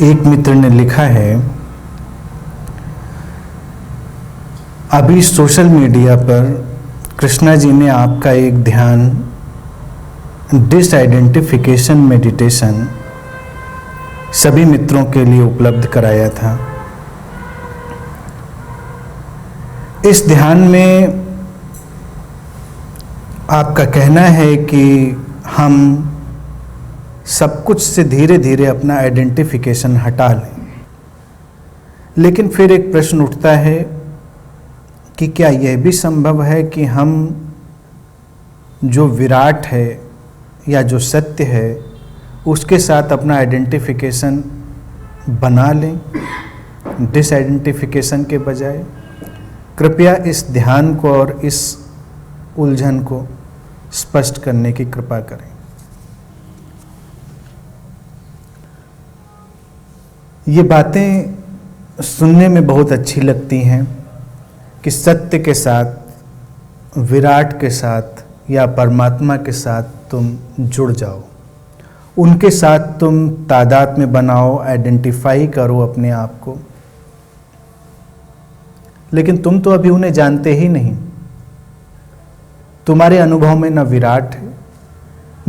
एक मित्र ने लिखा है, अभी सोशल मीडिया पर कृष्णा जी ने आपका एक ध्यान डिसआइडेंटिफिकेशन मेडिटेशन सभी मित्रों के लिए उपलब्ध कराया था। इस ध्यान में आपका कहना है कि हम सब कुछ से धीरे धीरे अपना आइडेंटिफिकेशन हटा लें, लेकिन फिर एक प्रश्न उठता है कि क्या यह भी संभव है कि हम जो विराट है या जो सत्य है उसके साथ अपना आइडेंटिफिकेशन बना लें डिसआइडेंटिफिकेशन के बजाय। कृपया इस ध्यान को और इस उलझन को स्पष्ट करने की कृपा करें। ये बातें सुनने में बहुत अच्छी लगती हैं कि सत्य के साथ, विराट के साथ या परमात्मा के साथ तुम जुड़ जाओ, उनके साथ तुम तादाद में बनाओ, आइडेंटिफाई करो अपने आप को। लेकिन तुम तो अभी उन्हें जानते ही नहीं। तुम्हारे अनुभव में न विराट है,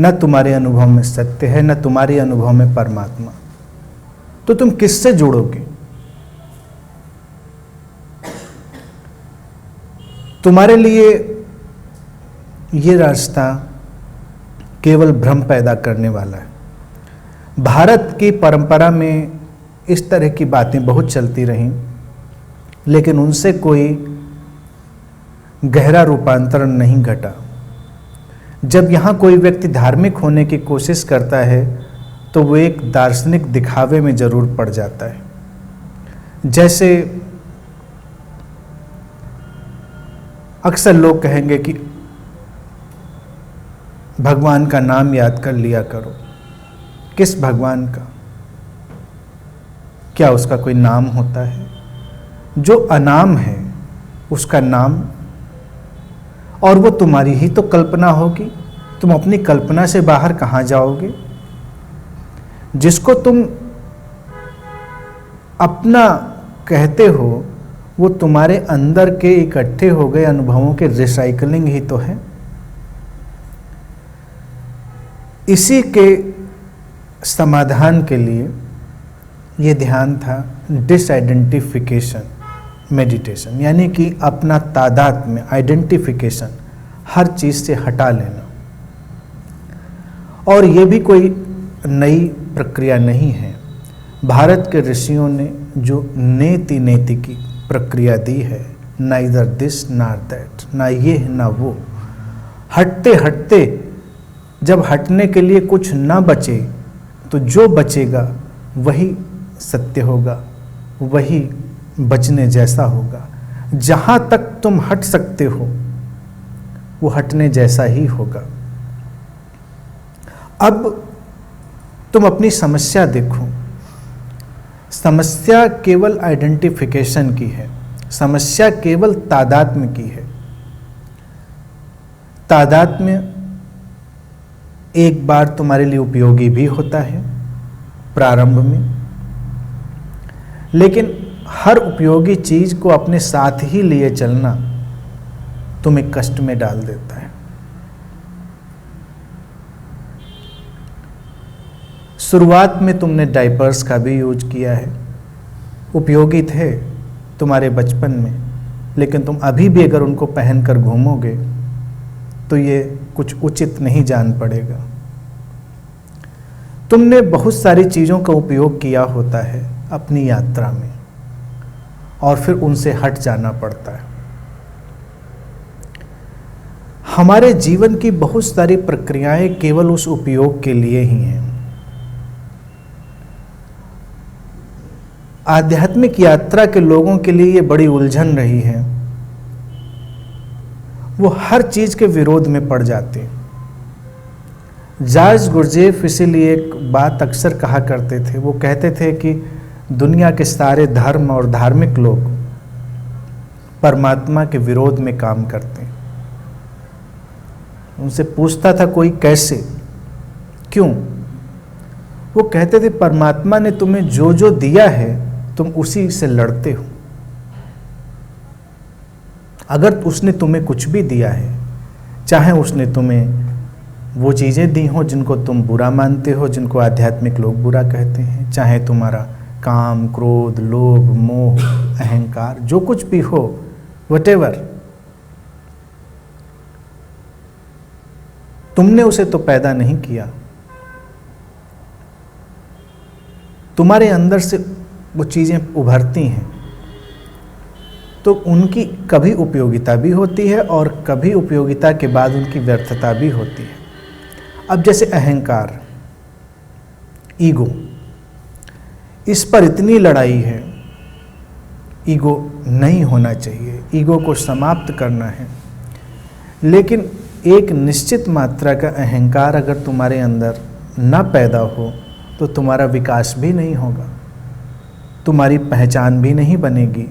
न तुम्हारे अनुभव में सत्य है, न तुम्हारे अनुभव में परमात्मा। तो तुम किससे जुड़ोगे? तुम्हारे लिए ये रास्ता केवल भ्रम पैदा करने वाला है। भारत की परंपरा में इस तरह की बातें बहुत चलती रहीं, लेकिन उनसे कोई गहरा रूपांतरण नहीं घटा। जब यहाँ कोई व्यक्ति धार्मिक होने की कोशिश करता है तो वो एक दार्शनिक दिखावे में जरूर पड़ जाता है। जैसे अक्सर लोग कहेंगे कि भगवान का नाम याद कर लिया करो। किस भगवान का? क्या उसका कोई नाम होता है? जो अनाम है उसका नाम, और वो तुम्हारी ही तो कल्पना होगी। तुम अपनी कल्पना से बाहर कहाँ जाओगे? जिसको तुम अपना कहते हो वो तुम्हारे अंदर के इकट्ठे हो गए अनुभवों के रिसाइकलिंग ही तो है। इसी के समाधान के लिए ये ध्यान था डिसआइडेंटिफिकेशन मेडिटेशन, यानी कि अपना तादाद में आइडेंटिफिकेशन हर चीज से हटा लेना। और ये भी कोई नई प्रक्रिया नहीं है। भारत के ऋषियों ने जो नेति नेति की प्रक्रिया दी है, नाइदर दिस नॉर दैट, ना ये ना वो, हटते हटते जब हटने के लिए कुछ ना बचे तो जो बचेगा वही सत्य होगा, वही बचने जैसा होगा। जहाँ तक तुम हट सकते हो वो हटने जैसा ही होगा। अब तुम अपनी समस्या देखो। समस्या केवल आइडेंटिफिकेशन की है, समस्या केवल तादात्म्य की है। तादात्म्य एक बार तुम्हारे लिए उपयोगी भी होता है प्रारंभ में, लेकिन हर उपयोगी चीज को अपने साथ ही लिए चलना तुम्हें कष्ट में डाल देता है। शुरुआत में तुमने डायपर्स का भी यूज किया है, उपयोगी थे तुम्हारे बचपन में, लेकिन तुम अभी भी अगर उनको पहनकर घूमोगे तो ये कुछ उचित नहीं जान पड़ेगा। तुमने बहुत सारी चीज़ों का उपयोग किया होता है अपनी यात्रा में और फिर उनसे हट जाना पड़ता है। हमारे जीवन की बहुत सारी प्रक्रियाएं केवल उस उपयोग के लिए ही हैं। आध्यात्मिक यात्रा के लोगों के लिए ये बड़ी उलझन रही है। वो हर चीज के विरोध में पड़ जाते हैं। जार्ज गुरजेफ इसीलिए एक बात अक्सर कहा करते थे। वो कहते थे कि दुनिया के सारे धर्म और धार्मिक लोग परमात्मा के विरोध में काम करते हैं। उनसे पूछता था कोई कैसे, क्यों? वो कहते थे परमात्मा ने तुम्हें जो जो दिया है तुम उसी से लड़ते हो। अगर उसने तुम्हें कुछ भी दिया है, चाहे उसने तुम्हें वो चीज़ें दी हो जिनको तुम बुरा मानते हो, जिनको आध्यात्मिक लोग बुरा कहते हैं, चाहे तुम्हारा काम, क्रोध, लोभ, मोह, अहंकार, जो कुछ भी हो, व्हाटएवर, तुमने उसे तो पैदा नहीं किया। तुम्हारे अंदर से वो चीज़ें उभरती हैं, तो उनकी कभी उपयोगिता भी होती है और कभी उपयोगिता के बाद उनकी व्यर्थता भी होती है। अब जैसे अहंकार, ईगो, इस पर इतनी लड़ाई है। ईगो नहीं होना चाहिए, ईगो को समाप्त करना है। लेकिन एक निश्चित मात्रा का अहंकार अगर तुम्हारे अंदर न पैदा हो तो तुम्हारा विकास भी नहीं होगा, तुम्हारी पहचान भी नहीं बनेगी,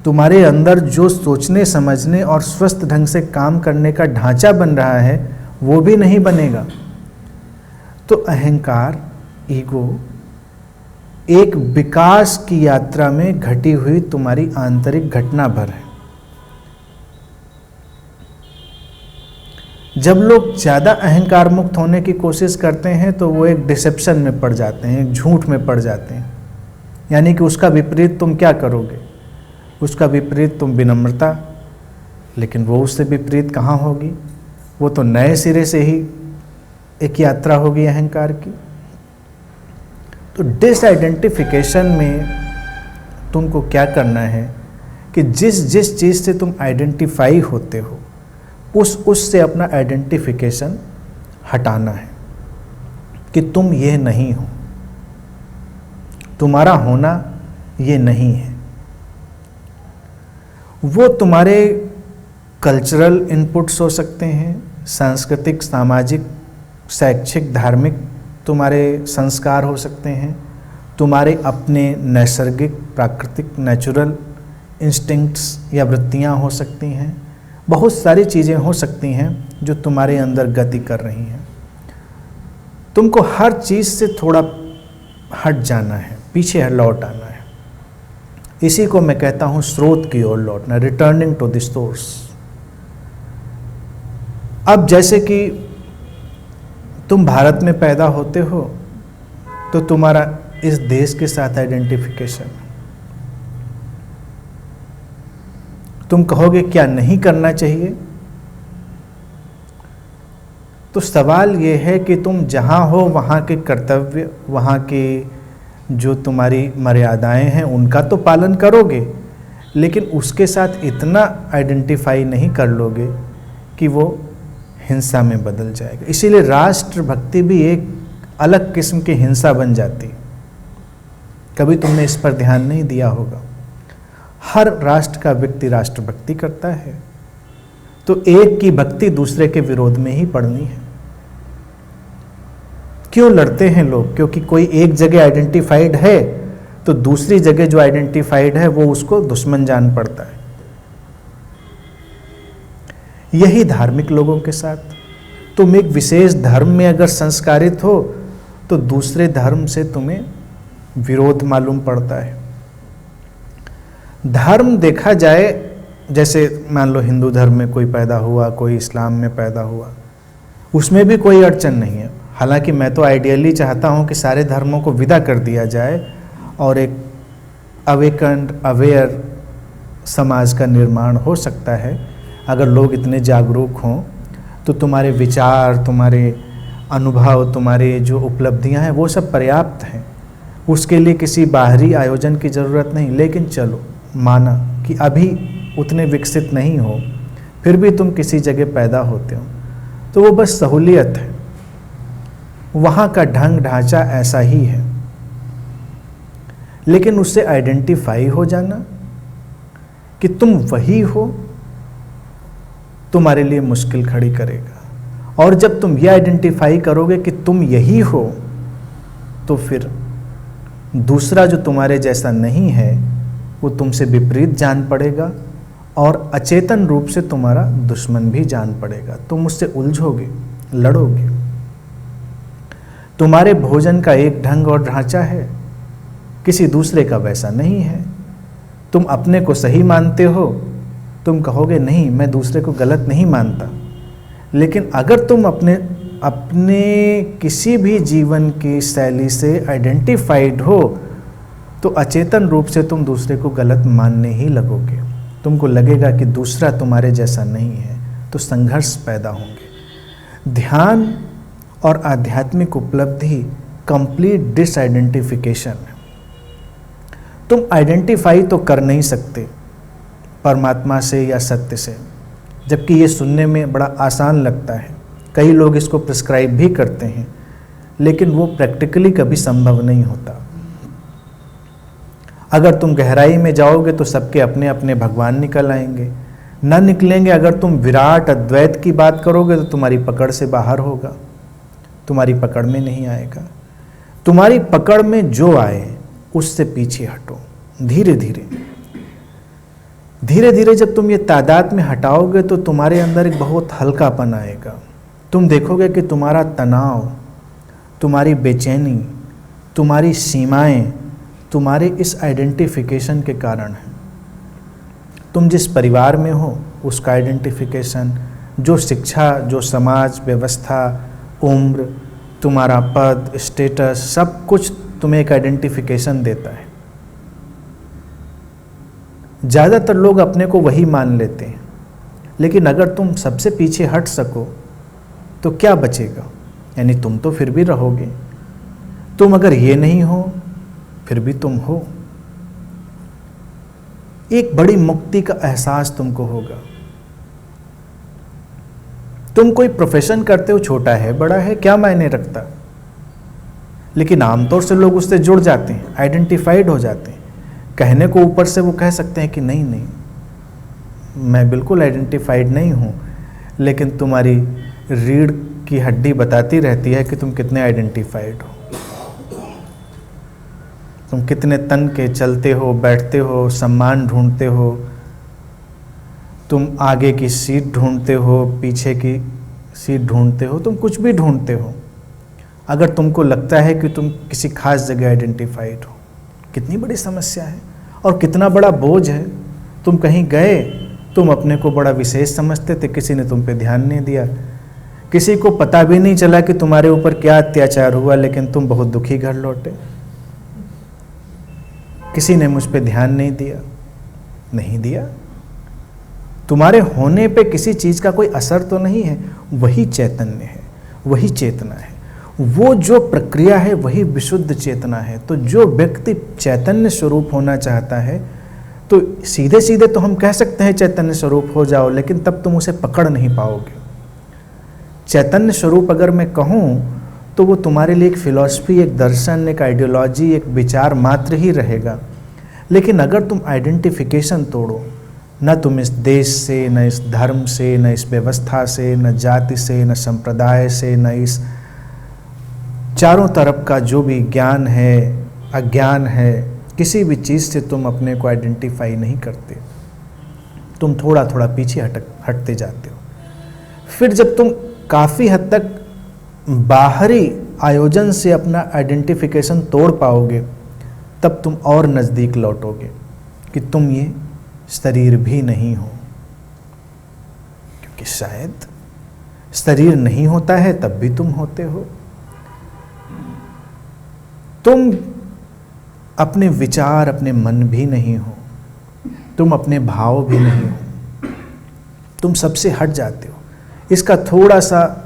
तुम्हारे अंदर जो सोचने समझने और स्वस्थ ढंग से काम करने का ढांचा बन रहा है वो भी नहीं बनेगा। तो अहंकार, ईगो एक विकास की यात्रा में घटी हुई तुम्हारी आंतरिक घटना भर है। जब लोग ज़्यादा अहंकार मुक्त होने की कोशिश करते हैं तो वो एक डिसेप्शन में पड़ जाते हैं, एक झूठ में पड़ जाते हैं। यानी कि उसका विपरीत तुम क्या करोगे? उसका विपरीत तुम विनम्रता, लेकिन वो उससे विपरीत कहाँ होगी? वो तो नए सिरे से ही एक यात्रा होगी अहंकार की। तो डिसआइडेंटिफिकेशन में तुमको क्या करना है कि जिस जिस चीज़ से तुम आइडेंटिफाई होते हो उससे अपना आइडेंटिफिकेशन हटाना है कि तुम ये नहीं हो, तुम्हारा होना ये नहीं है। वो तुम्हारे कल्चरल इनपुट्स हो सकते हैं, सांस्कृतिक, सामाजिक, शैक्षिक, धार्मिक तुम्हारे संस्कार हो सकते हैं, तुम्हारे अपने नैसर्गिक, प्राकृतिक, नेचुरल इंस्टिंक्ट्स या वृत्तियाँ हो सकती हैं। बहुत सारी चीज़ें हो सकती हैं जो तुम्हारे अंदर गति कर रही हैं। तुमको हर चीज़ से थोड़ा हट जाना है, पीछे लौट आना है। इसी को मैं कहता हूँ स्रोत की ओर लौटना, रिटर्निंग टू द सोर्स। अब जैसे कि तुम भारत में पैदा होते हो तो तुम्हारा इस देश के साथ आइडेंटिफिकेशन, तुम कहोगे क्या नहीं करना चाहिए? तो सवाल ये है कि तुम जहाँ हो वहाँ के कर्तव्य, वहाँ की जो तुम्हारी मर्यादाएं हैं उनका तो पालन करोगे, लेकिन उसके साथ इतना आइडेंटिफाई नहीं कर लोगे कि वो हिंसा में बदल जाएगा। इसीलिए राष्ट्रभक्ति भी एक अलग किस्म की हिंसा बन जाती। कभी तुमने इस पर ध्यान नहीं दिया होगा। हर राष्ट्र का व्यक्ति राष्ट्रभक्ति करता है, तो एक की भक्ति दूसरे के विरोध में ही पड़नी है। क्यों लड़ते हैं लोग? क्योंकि कोई एक जगह आइडेंटिफाइड है तो दूसरी जगह जो आइडेंटिफाइड है वो उसको दुश्मन जान पड़ता है। यही धार्मिक लोगों के साथ, तुम एक विशेष धर्म में अगर संस्कारित हो तो दूसरे धर्म से तुम्हें विरोध मालूम पड़ता है। धर्म देखा जाए, जैसे मान लो हिंदू धर्म में कोई पैदा हुआ, कोई इस्लाम में पैदा हुआ, उसमें भी कोई अड़चन नहीं है। हालांकि मैं तो आइडियली चाहता हूं कि सारे धर्मों को विदा कर दिया जाए और एक अवेकन्ड, अवेयर समाज का निर्माण हो सकता है अगर लोग इतने जागरूक हों। तो तुम्हारे विचार, तुम्हारे अनुभव, तुम्हारे जो उपलब्धियां हैं वो सब पर्याप्त हैं, उसके लिए किसी बाहरी आयोजन की ज़रूरत नहीं। लेकिन चलो माना कि अभी उतने विकसित नहीं हो, फिर भी तुम किसी जगह पैदा होते हो, तो वो बस सहूलियत है, वहाँ का ढंग ढांचा ऐसा ही है। लेकिन उससे आइडेंटिफाई हो जाना कि तुम वही हो तुम्हारे लिए मुश्किल खड़ी करेगा। और जब तुम ये आइडेंटिफाई करोगे कि तुम यही हो, तो फिर दूसरा जो तुम्हारे जैसा नहीं है वो तुमसे विपरीत जान पड़ेगा और अचेतन रूप से तुम्हारा दुश्मन भी जान पड़ेगा। तुम उससे उलझोगे, लड़ोगे। तुम्हारे भोजन का एक ढंग और ढांचा है, किसी दूसरे का वैसा नहीं है। तुम अपने को सही मानते हो, तुम कहोगे नहीं मैं दूसरे को गलत नहीं मानता। लेकिन अगर तुम अपने किसी भी जीवन की शैली से आइडेंटिफाइड हो तो अचेतन रूप से तुम दूसरे को गलत मानने ही लगोगे। तुमको लगेगा कि दूसरा तुम्हारे जैसा नहीं है, तो संघर्ष पैदा होंगे। ध्यान और आध्यात्मिक उपलब्धि कंप्लीट डिसआइडेंटिफिकेशन है। तुम आइडेंटिफाई तो कर नहीं सकते परमात्मा से या सत्य से, जबकि ये सुनने में बड़ा आसान लगता है। कई लोग इसको प्रिस्क्राइब भी करते हैं, लेकिन वो प्रैक्टिकली कभी संभव नहीं होता। अगर तुम गहराई में जाओगे तो सबके अपने अपने भगवान निकल आएंगे, न निकलेंगे। अगर तुम विराट अद्वैत की बात करोगे तो तुम्हारी पकड़ से बाहर होगा, तुम्हारी पकड़ में नहीं आएगा। तुम्हारी पकड़ में जो आए उससे पीछे हटो। धीरे धीरे धीरे धीरे जब तुम ये तादाद में हटाओगे तो तुम्हारे अंदर एक बहुत हल्कापन आएगा। तुम देखोगे कि तुम्हारा तनाव, तुम्हारी बेचैनी, तुम्हारी सीमाएं तुम्हारे इस आइडेंटिफिकेशन के कारण है। तुम जिस परिवार में हो उसका आइडेंटिफिकेशन, जो शिक्षा, जो समाज व्यवस्था, उम्र, तुम्हारा पद, स्टेटस, सब कुछ तुम्हें एक आइडेंटिफिकेशन देता है। ज़्यादातर लोग अपने को वही मान लेते हैं, लेकिन अगर तुम सबसे पीछे हट सको तो क्या बचेगा? यानी तुम तो फिर भी रहोगे। तुम अगर ये नहीं हो फिर भी तुम हो। एक बड़ी मुक्ति का एहसास तुमको होगा। तुम कोई प्रोफेशन करते हो, छोटा है बड़ा है क्या मायने रखता, लेकिन आमतौर से लोग उससे जुड़ जाते हैं, आइडेंटिफाइड हो जाते हैं। कहने को ऊपर से वो कह सकते हैं कि नहीं नहीं मैं बिल्कुल आइडेंटिफाइड नहीं हूँ, लेकिन तुम्हारी रीढ़ की हड्डी बताती रहती है कि तुम कितने आइडेंटिफाइड हो। तुम कितने तन के चलते हो, बैठते हो, सम्मान ढूंढते हो, तुम आगे की सीट ढूंढते हो, पीछे की सीट ढूंढते हो, तुम कुछ भी ढूंढते हो। अगर तुमको लगता है कि तुम किसी खास जगह आइडेंटिफाइड हो, कितनी बड़ी समस्या है और कितना बड़ा बोझ है। तुम कहीं गए, तुम अपने को बड़ा विशेष समझते थे, किसी ने तुम पे ध्यान नहीं दिया, किसी को पता भी नहीं चला कि तुम्हारे ऊपर क्या अत्याचार हुआ, लेकिन तुम बहुत दुखी घर लौटे। किसी ने मुझ पे ध्यान नहीं दिया, नहीं दिया। तुम्हारे होने पे किसी चीज़ का कोई असर तो नहीं है। वही चैतन्य है, वही चेतना है, वो जो प्रक्रिया है वही विशुद्ध चेतना है। तो जो व्यक्ति चैतन्य स्वरूप होना चाहता है, तो सीधे सीधे तो हम कह सकते हैं चैतन्य स्वरूप हो जाओ, लेकिन तब तुम उसे पकड़ नहीं पाओगे। चैतन्य स्वरूप अगर मैं कहूँ तो वो तुम्हारे लिए एक फिलॉसफी, एक दर्शन, एक आइडियोलॉजी, एक विचार मात्र ही रहेगा। लेकिन अगर तुम आइडेंटिफिकेशन तोड़ो, न तुम इस देश से, न इस धर्म से, न इस व्यवस्था से, न जाति से, न संप्रदाय से, न इस चारों तरफ का जो भी ज्ञान है, अज्ञान है, किसी भी चीज़ से तुम अपने को आइडेंटिफाई नहीं करते। तुम थोड़ा थोड़ा पीछे हटते जाते हो। फिर जब तुम काफ़ी हद तक बाहरी आयोजन से अपना आइडेंटिफिकेशन तोड़ पाओगे, तब तुम और नज़दीक लौटोगे कि तुम ये शरीर भी नहीं हो। क्योंकि शायद शरीर नहीं होता है तब भी तुम होते हो। तुम अपने विचार, अपने मन भी नहीं हो, तुम अपने भाव भी नहीं हो, तुम सबसे हट जाते हो। इसका थोड़ा सा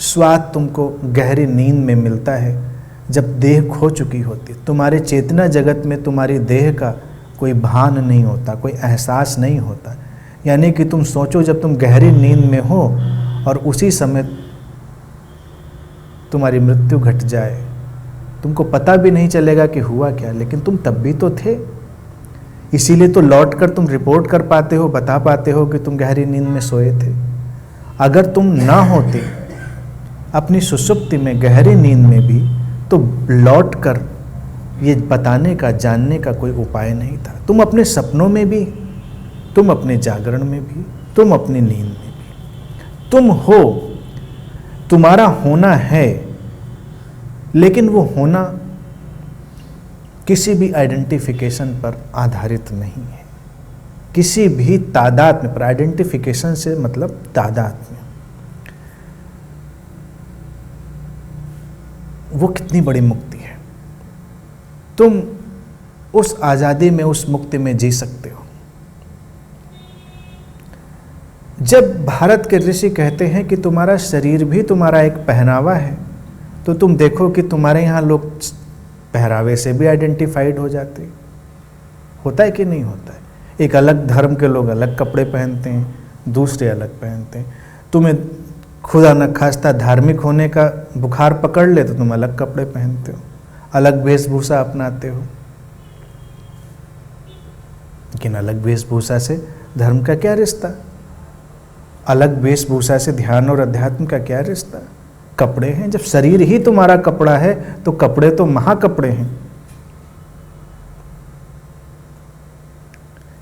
स्वाद तुमको गहरी नींद में मिलता है, जब देह खो चुकी होती। तुम्हारे चेतना जगत में तुम्हारी देह का कोई भान नहीं होता, कोई एहसास नहीं होता। यानी कि तुम सोचो, जब तुम गहरी नींद में हो और उसी समय तुम्हारी मृत्यु घट जाए, तुमको पता भी नहीं चलेगा कि हुआ क्या, लेकिन तुम तब भी तो थे। इसीलिए तो लौटकर तुम रिपोर्ट कर पाते हो, बता पाते हो कि तुम गहरी नींद में सोए थे। अगर तुम ना होते अपनी सुषुप्ति में, गहरी नींद में भी, तो लौटकर ये बताने का, जानने का कोई उपाय नहीं था। तुम अपने सपनों में भी, तुम अपने जागरण में भी, तुम अपनी नींद में भी, तुम हो। तुम्हारा होना है, लेकिन वो होना किसी भी आइडेंटिफिकेशन पर आधारित नहीं है, किसी भी तादाद में। पर आइडेंटिफिकेशन से मतलब तादाद में। वो कितनी बड़ी मुक्ति है। तुम उस आज़ादी में, उस मुक्ति में जी सकते हो। जब भारत के ऋषि कहते हैं कि तुम्हारा शरीर भी तुम्हारा एक पहनावा है, तो तुम देखो कि तुम्हारे यहाँ लोग पहरावे से भी आइडेंटिफाइड हो जाते। होता है कि नहीं होता है? एक अलग धर्म के लोग अलग कपड़े पहनते हैं, दूसरे अलग पहनते हैं। तुम्हें खुदा न खास्ता धार्मिक होने का बुखार पकड़ ले तो तुम अलग कपड़े पहनते हो, अलग वेशभूषा अपनाते हो। लेकिन अलग वेशभूषा से धर्म का क्या रिश्ता? अलग वेशभूषा से ध्यान और अध्यात्म का क्या रिश्ता? कपड़े हैं। जब शरीर ही तुम्हारा कपड़ा है तो कपड़े तो महाकपड़े हैं।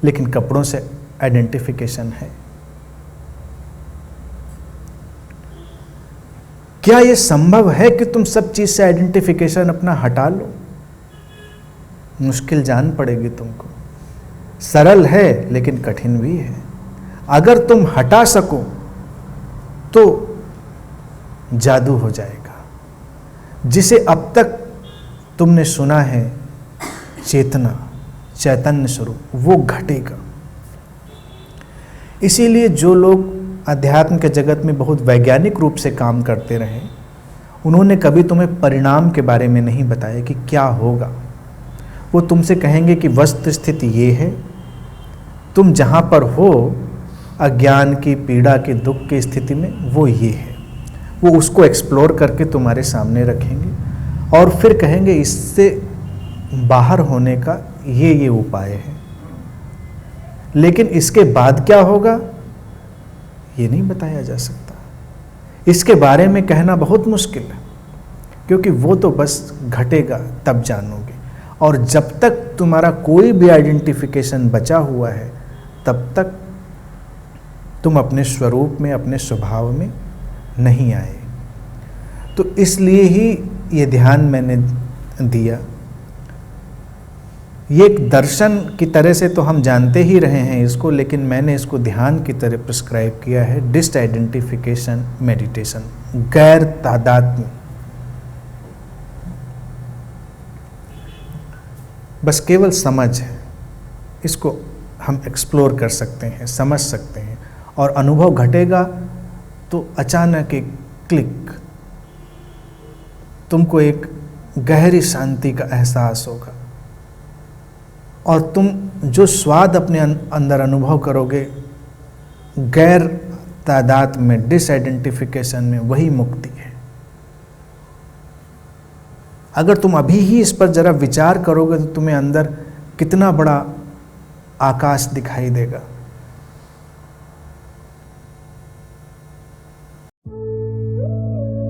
लेकिन कपड़ों से आइडेंटिफिकेशन है। क्या यह संभव है कि तुम सब चीज से आइडेंटिफिकेशन अपना हटा लो? मुश्किल जान पड़ेगी तुमको। सरल है लेकिन कठिन भी है। अगर तुम हटा सको तो जादू हो जाएगा। जिसे अब तक तुमने सुना है चेतना, चैतन्य स्वरूप, वो घटेगा। इसीलिए जो लोग अध्यात्म के जगत में बहुत वैज्ञानिक रूप से काम करते रहे, उन्होंने कभी तुम्हें परिणाम के बारे में नहीं बताया कि क्या होगा। वो तुमसे कहेंगे कि वस्तु स्थिति ये है, तुम जहाँ पर हो अज्ञान की, पीड़ा की, दुख की स्थिति में, वो ये है। वो उसको एक्सप्लोर करके तुम्हारे सामने रखेंगे और फिर कहेंगे इससे बाहर होने का ये उपाय है। लेकिन इसके बाद क्या होगा ये नहीं बताया जा सकता। इसके बारे में कहना बहुत मुश्किल है, क्योंकि वो तो बस घटेगा तब जानोगे। और जब तक तुम्हारा कोई भी आइडेंटिफिकेशन बचा हुआ है तब तक तुम अपने स्वरूप में, अपने स्वभाव में नहीं आए। तो इसलिए ही ये ध्यान मैंने दिया। ये एक दर्शन की तरह से तो हम जानते ही रहे हैं इसको, लेकिन मैंने इसको ध्यान की तरह प्रिस्क्राइब किया है। डिसआइडेंटिफिकेशन मेडिटेशन, गैर तादात्म्य। बस केवल समझ है, इसको हम एक्सप्लोर कर सकते हैं, समझ सकते हैं। और अनुभव घटेगा तो अचानक एक क्लिक, तुमको एक गहरी शांति का एहसास होगा। और तुम जो स्वाद अपने अंदर अनुभव करोगे गैर तादाद में, डिसआइडेंटिफिकेशन में, वही मुक्ति है। अगर तुम अभी ही इस पर जरा विचार करोगे तो तुम्हें अंदर कितना बड़ा आकाश दिखाई देगा।